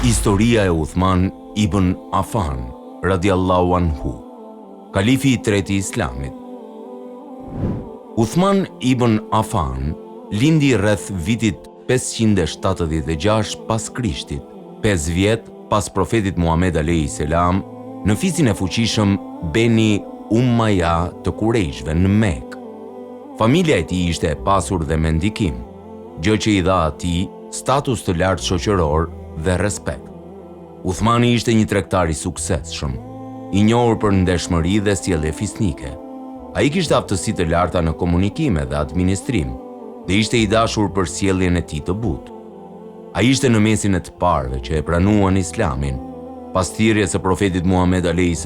Historia e Uthman ibn Affan, radiallahu anhu, kalifi i treti i Islamit. Uthman ibn Affan lindi rreth vitit 576 pas Krishtit, 5 vjet pas profetit Muhammed a.s. në fisin e fuqishëm Beni Umayya të Kurejshve në Mekë. Familja e tij ishte e pasur dhe me ndikim, gjë që i dha atij status të lartë shoqëror dhe respekt. Uthmani ishte një tregtar i suksesshëm, i njohur për ndeshmëri dhe sjellje fisnike. Ai kishte aftësi të larta në komunikime dhe administrim, dhe ishte i dashur për sjelljen e tij të butë. Ai ishte në mesin e të parëve që e pranuan Islamin, pas thirrjes së profetit Muhammed a.s.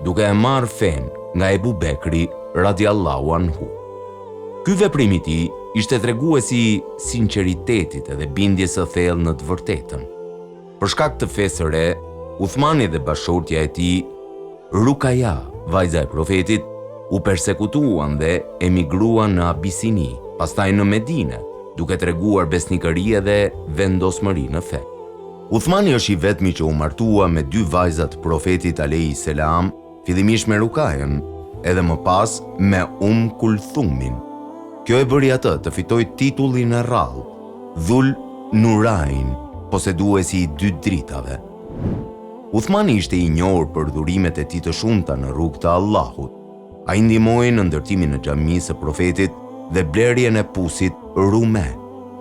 duke e marrë fen nga Ebu Bekri radiallahu anhu. Ky veprim i tij ishte treguesi i sinqeritetit dhe bindjes së thellë në të vërtetën. Për shkak të fesë së re, Uthmani dhe bashortja e tij, Rukaya, vajza e profetit, u persekutuan dhe emigruan në Abisini, pastaj në Medinë, duke treguar besnikëri dhe vendosmëri në fe. Uthmani është i vetmi që u martua me 2 vajzat profetit a.s. fillimisht me Rukajen, edhe më pas me Kulthumin. Kjo e bëri atë të fitoj titullin e rrallë, Dhul Nurain, poseduesi i 2 dritave. Uthmani ishte i njohur për dhurimet e tij të shumta në rrugë të Allahut. Ai ndihmoi në ndërtimin e xhamisë së profetit dhe blerjen e pusit rume.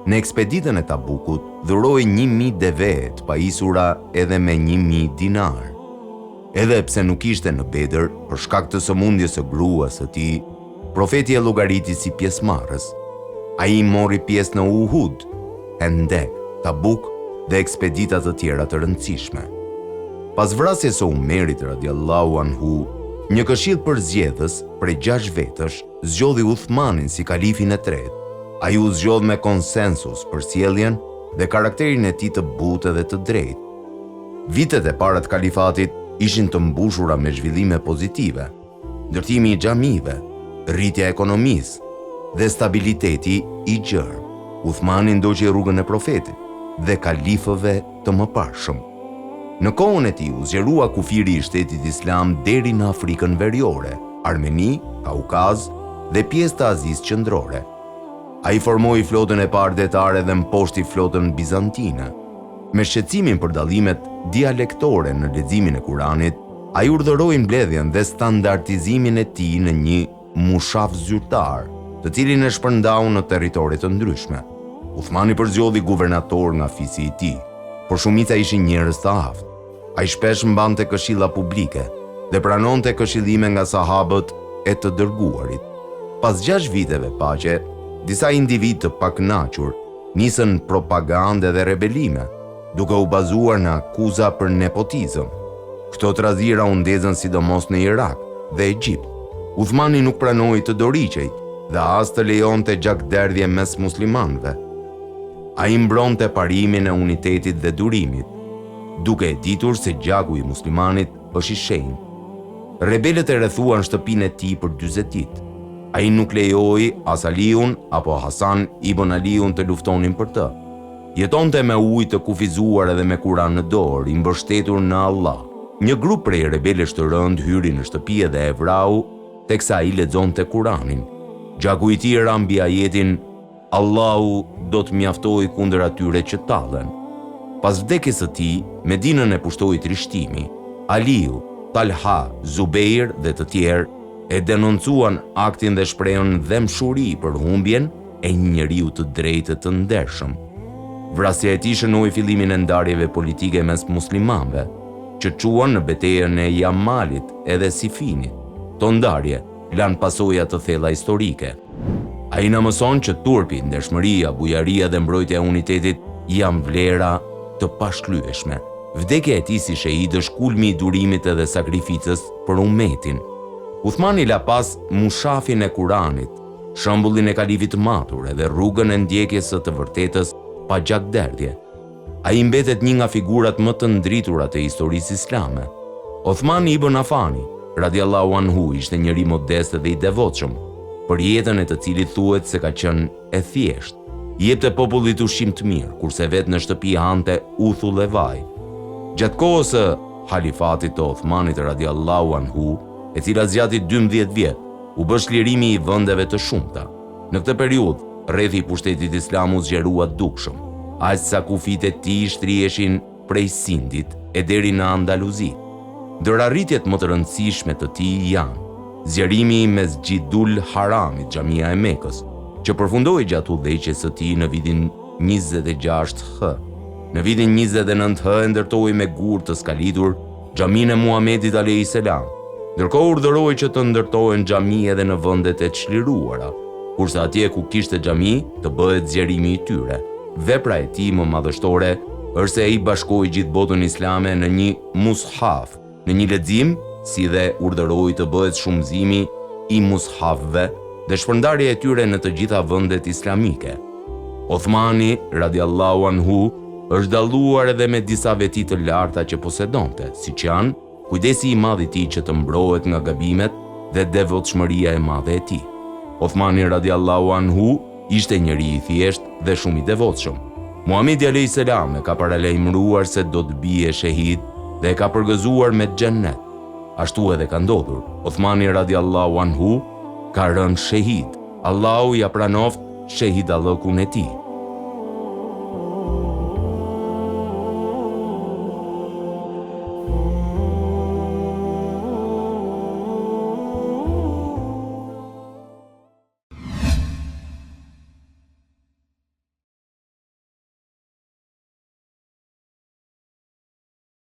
Në ekspeditën e Tabukut dhuroi 1000 deve të pajisura edhe me 1000 dinar. Edhe pse nuk ishte në Bedër për shkak të sëmundjes së gruas së tij, profeti e llogariti si pjesëmarrës. Ai mori pjesë në Uhud, Hendek, Tabuk dhe ekspedita të tjera të rëndësishme. Pas vrasjes së Umerit radiallahu anhu, një këshill përzgjedhës prej 6 vetësh zgjodhi Uthmanin si kalifin e tretë. Ai u zgjodh me konsensus për sjelljen dhe karakterin e tij të butë dhe të drejtë. Vitet e para të kalifatit ishin të mbushura me zhvillime pozitive, ndërtimi i xhamive, rritja e ekonomisë dhe stabiliteti i gjerë. Uthmani ndoqi rrugën e profetit dhe kalifëve të mëparshëm. Në kohën e tij u zgjerua kufiri i shtetit islam deri në Afrikën Veriore, Armeni, Kaukaz dhe pjesë të Azisë Qendrore. Ai formoi flotën e parë detare dhe mposhti flotën bizantine. Me shqetësimin për dallimet dialektore në leximin e Kuranit, ai urdhëroi mbledhjen dhe standardizimin e tij në një mushaf zyrtar, të cilin e shpërndau në territore të ndryshme. Uthmani përzgjodhi guvernator nga fisi i tij, por shumica ishin njerëz të aftë. Ai shpesh mbante këshilla publike dhe pranonte këshillime nga sahabët e të dërguarit. Pas 6 viteve paqe, disa individ të pakënaqur nisën propagandë dhe rebelime, duke u bazuar në akuza për nepotizëm. Këto trazira u ndezën sidomos në Irak dhe Egjipt. Uthmani nuk pranoi të doriqej dhe as të lejonte gjakderdhje mes muslimanëve. Ai mbronte parimin e unitetit dhe durimit, duke e ditur se gjaku i muslimanit është i shenjtë. Rebelët e rrethuan shtëpinë e tij për 40 ditë. Ai nuk lejoi as Aliun apo Hasan ibn Aliun të luftonin për të. Jetonte me ujë të kufizuar edhe me Kur'an në dorë, i mbështetur në Allah. Një grup prej rebelësh të rënd hyri në shtëpi dhe e vrau, teksa ai lexonte Kur'anin. Gjaku i tij ra mbi ajetin Allahu do të mjaftojë kundër atyre që tallen. Pas vdekjes së tij, Medinën e pushtoi trishtimi. Aliu, Talha, Zubeir dhe të tjerë e denoncuan aktin dhe shprehën dëmshuri për humbjen e një njeriu të drejtë të ndershëm. Vrasja e tij shënoi fillimin e ndarjeve politike mes muslimanëve, që çuan në betejën e Jamalit edhe Sifinit. Këto ndarje lanë pasoja të thella historike. Ai na mëson që turpi, ndershmëria, bujaria dhe mbrojtja e unitetit janë vlera të pashlyeshme. Vdekja e tij si shehid është kulmi i durimit edhe sakrificës për ummetin. Uthmani la pas mushafin e Kuranit, shembullin e kalifit të matur edhe rrugën e ndjekjes së të vërtetës pa gjakderdhje. Ai mbetet një nga figurat më të ndritura të historisë islame. Uthmani ibn Affani, radiallahu anhu, ishte njëri modest dhe i devotshëm, për jetën e të cilit thuhet se ka qenë e thjeshtë. I jepte popullit ushqim të mirë, kurse vetë në shtëpi hante uthull e vaj. Gjatë kohës së halifatit të Othmanit radiallahu anhu, e cila zgjati 12 vjet, u bë çlirimi i vendeve të shumta. Në këtë periudhë, rrethi i pushtetit islam u zgjerua dukshëm, aq sa kufit e tij shtriheshin prej Sindit e deri në Andaluzi. Ndër arritjet më të rëndësishme të tij janë zgjerimi i Mesjidul Haramit, xhamia e Mekës, që përfundoi gjatë udhëheqjes së tij në vitin 26 h. Në vitin 29 h e ndërtoi me gur të skalitur xhaminë e Muhamedit alayhis salam. Ndërkohë urdhëroi që të ndërtohen xhami edhe në vendet e çliruara, kurse atje ku kishte xhami të bëhet zgjerimi i tyre. Vepra e tij më madhështore është se ai bashkoi gjithë botën islame në një mushaf, në një lexim, si dhe urdhëroi të bëhet shumëzimi i mushafëve dhe shpërndarja e tyre në të gjitha vendet islamike. Othmani radiallahu anhu është dalluar edhe me disa veti të larta që posedonte, siç janë kujdesi i madh i tij që të mbrohet nga gabimet dhe devotshmëria e madhe e tij. Othmani radiallahu anhu ishte njëri i thjesht dhe shumë i devotshëm. Muhamedi alayhis salam e ka paralajmëruar se do të bie shahid dhe e ka përgëzuar me xhennet. Ashtu edhe ka ndodhur. Othmani radiallahu anhu ka rënë shahid. Allahu ja pranoft shahidallëkun e tij.